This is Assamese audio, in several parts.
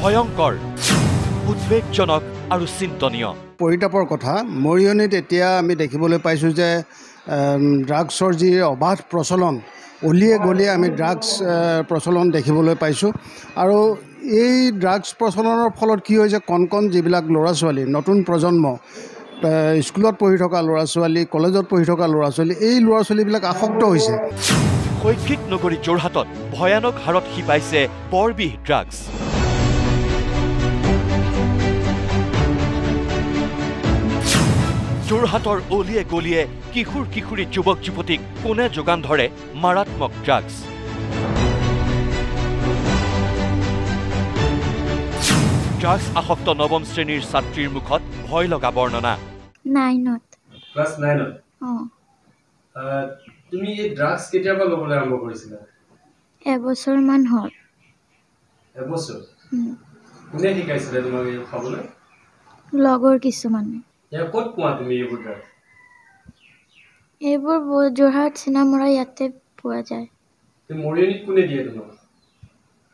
ভয়ংকৰ, উদ্বেগজনক আৰু চিন্তনীয়। পৰিতাপৰ কথা মৰিয়নিত এতিয়া আমি দেখিবলৈ পাইছোঁ যে ড্ৰাগছৰ যি অবাধ প্ৰচলন, অলিয়ে গলিয়ে আমি ড্ৰাগছ প্ৰচলন দেখিবলৈ পাইছোঁ। আৰু এই ড্ৰাগছ প্ৰচলনৰ ফলত কি হৈছে, কণ কণ যিবিলাক ল'ৰা ছোৱালী, নতুন প্ৰজন্ম, স্কুলত পঢ়ি থকা ল'ৰা ছোৱালী, কলেজত পঢ়ি থকা ল'ৰা ছোৱালী, এই ল'ৰা ছোৱালীবিলাক আসক্ত হৈছে। শৈক্ষিক নগৰী যোৰহাটত ভয়ানক হাৰত শিপাইছে বৰবিহ ড্ৰাগছ। যোৰহাটৰ অলিয়ে গলিয়ে কিশোৰ কিশোৰী যুৱক যুৱতীক কোনে যোগান ধৰে মাৰাত্মক ড্ৰাগছ। ড্ৰাগছ আসক্ত নৱম শ্ৰেণীৰ ছাত্ৰীৰ মুখত ভয় লগা বৰ্ণনা। 9ত ক্লাছ 9ত তুমি এই ড্ৰাগছ কেতিয়াৰ পৰা ল'বলৈ আৰম্ভ কৰিছিলা? এবছৰমান হ'ল। এবছৰ? কোনে শিকাইছিলে তোমাক এই খাবলৈ? লগৰ কিছুমানে। ক'ত পোৱা তুমি এইবোৰ ড্ৰাগছ? এইবোৰ যোৰহাট চিনামৰা ইয়াতে পোৱা যায়। মৰিয়নিত কোনে দিয়ে তোমাক?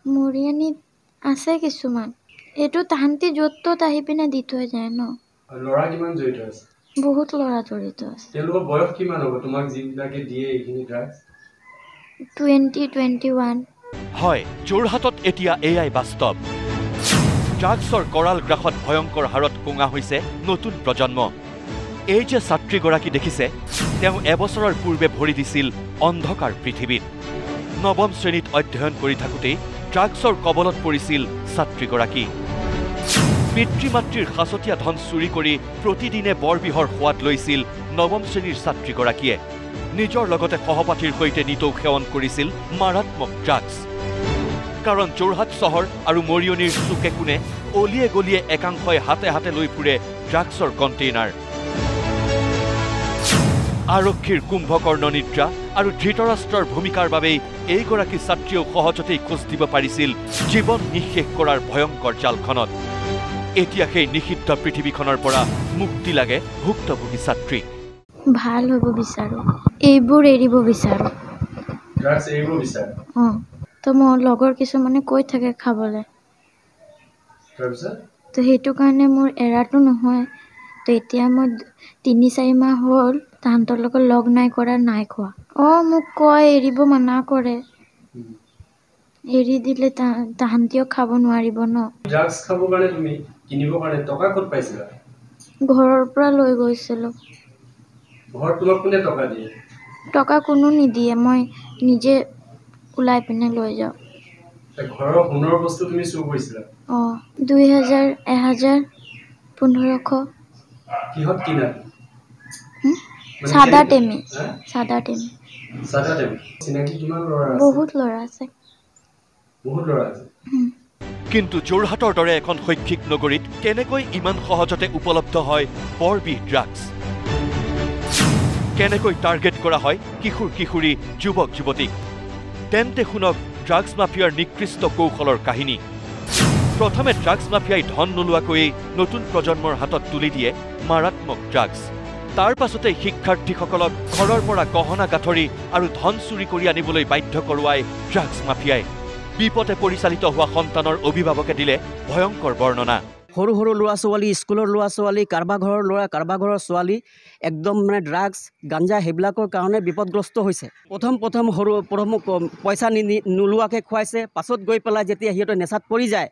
মৰিয়নিত আছে কিছুমান। এইটো তাহাঁতি য'ত ত'ত আহি পিনে দি থৈ যায় ন। ল'ৰা কিমান জড়িত আছে? বহুত ল'ৰা জড়িত আছে। তেওঁলোকৰ বয়স কিমান হ'ব তোমাক যিবিলাকে দিয়ে এইখিনি ড্ৰাগছ? 20-21। হয়, যোৰহাটত এতিয়া এয়াই বাস্তৱ। ড্ৰাগছৰ কৰাল গ্ৰাসত ভয়ংকৰ হাৰত কোঙা হৈছে নতুন প্ৰজন্ম। এই যে ছাত্ৰীগৰাকী দেখিছে, তেওঁ এবছৰৰ পূৰ্বে ভৰি দিছিল অন্ধকাৰ পৃথিৱীত। নৱম শ্ৰেণীত অধ্যয়ন কৰি থাকোঁতেই ড্ৰাগছৰ কবলত পৰিছিল ছাত্ৰীগৰাকী। পিতৃ মাতৃৰ সাঁচতীয়া ধন চুৰি কৰি প্ৰতিদিনে বৰবিহৰ সোৱাদ লৈছিল নৱম শ্ৰেণীৰ ছাত্ৰীগৰাকীয়ে। নিজৰ লগতে সহপাঠীৰ সৈতে নিতৌ সেৱন কৰিছিল মাৰাত্মক ড্ৰাগছ। কাৰণ যোৰহাট চহৰ আৰু মৰিয়নিৰ চুকে কোণে অলিয়ে গলিয়ে একাংশই হাতে হাতে লৈ ফুৰে ড্ৰাগছৰ কণ্টেইনাৰ। আৰক্ষীৰ কুম্ভকৰ্ণ নিদ্ৰা আৰু ধৃতৰাষ্ট্ৰৰ ভূমিকাৰ বাবেই এইগৰাকী ছাত্ৰীয়েও সহজতেই খোজ দিব পাৰিছিল জীৱন নিঃশেষ কৰাৰ ভয়ংকৰ জালখনত। এতিয়া সেই নিষিদ্ধ পৃথিৱীখনৰ পৰা মুক্তি লাগে ভুক্তভোগী ছাত্ৰী। ভাল হ'ব বিচাৰোঁ, এইবোৰ এৰিব বিচাৰোঁ। ড্ৰাগছ এৰিব বিচাৰে? তো মোৰ লগৰ কিছুমানে কৈ থাকে খাবলৈ, তো সেইটো কাৰণে মোৰ এৰাটো নহয়। তো এতিয়া মই 3-4 মাহ হ'ল তাহাঁতৰ লগত লগ নাই কৰা, নাই খোৱা। মোক কয় এৰিব মানা কৰে, এৰি দিলে তাহাঁতিও খাব নোৱাৰিব ন। ড্ৰাগছ খাবৰ কাৰণে তুমি কিনিবৰ কাৰণে টকা ক'ত পাইছিলা? ঘৰৰ পৰা লৈ গৈছিলোঁ। ঘৰত তোমাক কোনে টকা দিয়ে? টকা কোনো নিদিয়ে, মই নিজে ওলাই পিনে লৈ যাওঁ। ঘৰৰ সোণৰ বস্তু তুমি চুৰ কৰিছিলা? 2000, 1000, 1500। কিহত কিনা? চাদা টেমি। চাদা টেমি। চাদা টেমি। চিনাকি কিমান ল'ৰা আছে? বহুত ল'ৰা আছে। বহুত ল'ৰা আছে। কিন্তু যোৰহাটৰ দৰে এখন শৈক্ষিক নগৰীত কেনেকৈ ইমান সহজতে উপলব্ধ হয় বৰবিহ ড্ৰাগছ? কেনেকৈ টাৰ্গেট কৰা হয় কিশোৰ কিশোৰী যুৱক যুৱতীক? তেন্তে শুনক ড্ৰাগছ মাফিয়াৰ নিকৃষ্ট কৌশলৰ কাহিনী। প্ৰথমে ড্ৰাগছ মাফিয়াই ধন নোলোৱাকৈয়ে নতুন প্ৰজন্মৰ হাতত তুলি দিয়ে মাৰাত্মক ড্ৰাগছ। তাৰ পাছতেই শিক্ষাৰ্থীসকলক ঘৰৰ পৰা গহনা গাঁঠৰি আৰু ধন চুৰি কৰি আনিবলৈ বাধ্য কৰোৱাই ড্ৰাগছ মাফিয়াই। বিপথে পৰিচালিত হোৱা সন্তানৰ অভিভাৱকে দিলে ভয়ংকৰ বৰ্ণনা। সৰু সৰু ল'ৰা ছোৱালী, স্কুলৰ ল'ৰা ছোৱালী, কাৰোবাৰ ঘৰৰ ল'ৰা, কাৰোবাৰ ঘৰৰ ছোৱালী একদম ড্ৰাগছ, গাঞ্জা সেইবিলাকৰ কাৰণে বিপদগ্ৰস্ত হৈছে। প্ৰথম পইচা নোলোৱাকৈ খুৱাইছে, পাছত গৈ পেলাই যেতিয়া সিহঁতৰ নেচাত পৰি যায়,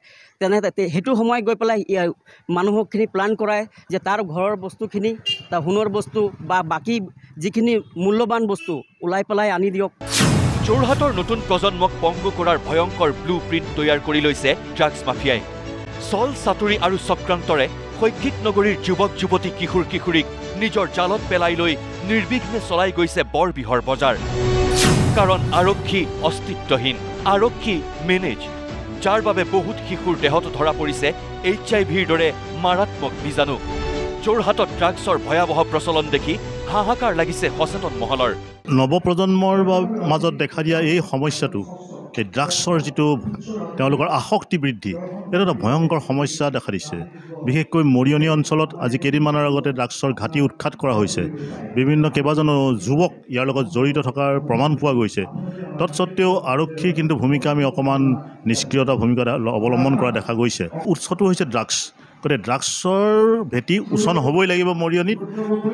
সেইটো সময় গৈ পেলাই মানুহখিনি প্লান কৰায় যে তাৰ ঘৰৰ বস্তুখিনি, তাৰ সোণৰ বস্তু বা বাকী যিখিনি মূল্যৱান বস্তু ওলাই পেলাই আনি দিয়ক। যোৰহাটৰ নতুন প্ৰজন্মক পংগু কৰাৰ ভয়ংকৰ ব্লু প্ৰিণ্ট তৈয়াৰ কৰি লৈছে ড্ৰাগছ মাফিয়াই। চল চাতুৰি আৰু চক্ৰান্তৰে শৈক্ষিক নগৰীৰ যুৱক যুৱতী কিশোৰ কিশোৰীক নিজৰ জালত পেলাই লৈ নিৰ্বিঘ্নে চলাই গৈছে বৰবিহৰ বজাৰ। কাৰণ আৰক্ষী অস্তিত্বহীন, আৰক্ষী মেনেজ, যাৰ বাবে বহুত শিশুৰ দেহত ধৰা পৰিছে HIV-ৰ দৰে মাৰাত্মক বীজাণু। যোৰহাটত ড্ৰাগছৰ ভয়াৱহ প্ৰচলন দেখি হাহাকাৰ লাগিছে সচেতন মহলৰ। নৱপ্ৰজন্মৰ মাজত দেখা দিয়া এই সমস্যাটো এই ড্ৰাগছৰ যিটো তেওঁলোকৰ আসক্তি বৃদ্ধি এইটো এটা ভয়ংকৰ সমস্যা দেখা দিছে বিশেষকৈ মৰিয়নি অঞ্চলত আজি কেইদিনমানৰ আগতে ড্ৰাগছৰ ঘাটি উৎখাত কৰা হৈছে বিভিন্ন কেইবাজনো যুৱক ইয়াৰ লগত জড়িত থকাৰ প্ৰমাণ পোৱা গৈছে তৎসত্ত্বেও আৰক্ষীৰ কিন্তু ভূমিকা আমি অকণমান নিষ্ক্ৰিয়তা ভূমিকা অৱলম্বন কৰা দেখা গৈছে উৎসটো হৈছে ড্ৰাগছ গতিকে ড্ৰাগছৰ ভেটি উচ্চ নহ'বই লাগিব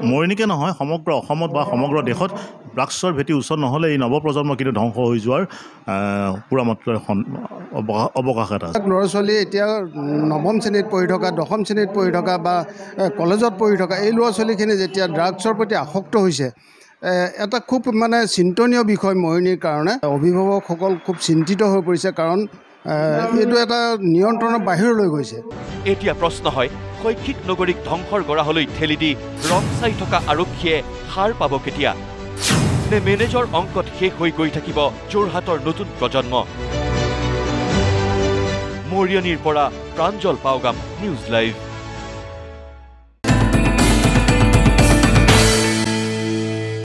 মৰিয়নিকে নহয় সমগ্ৰ অসমত বা সমগ্ৰ দেশত ড্ৰাগছৰ ভেটি উচ্চ নহ'লে এই নৱপ্ৰজন্ম কিন্তু ধ্বংস হৈ যোৱাৰ পূৰা মাত্ৰাৰ অৱকাশ এটা আছে ল'ৰা ছোৱালী এতিয়া নৱম শ্ৰেণীত পঢ়ি থকা দশম শ্ৰেণীত পঢ়ি থকা বা কলেজত পঢ়ি থকা এই ল'ৰা ছোৱালীখিনি যেতিয়া ড্ৰাগছৰ প্ৰতি আসক্ত হৈছে এটা খুব মানে চিন্তনীয় বিষয় মৰিয়নিৰ কাৰণে অভিভাৱকসকল খুব চিন্তিত হৈ পৰিছে কাৰণ এইটো এটা নিয়ন্ত্ৰণৰ বাহিৰলৈ গৈছে এতিয়া প্ৰশ্ন হয় শৈক্ষিক নগৰীক ধ্বংসৰ গৰাহলৈ ঠেলি দি ৰং চাই থকা আৰক্ষীয়ে সাৰ পাব কেতিয়া নে মেনেজৰ অংকত শেষ হৈ গৈ থাকিব যোৰহাটৰ নতুন প্ৰজন্ম মৰিয়নিৰ পৰা প্ৰাঞ্জল পাওগাম নিউজ লাইভ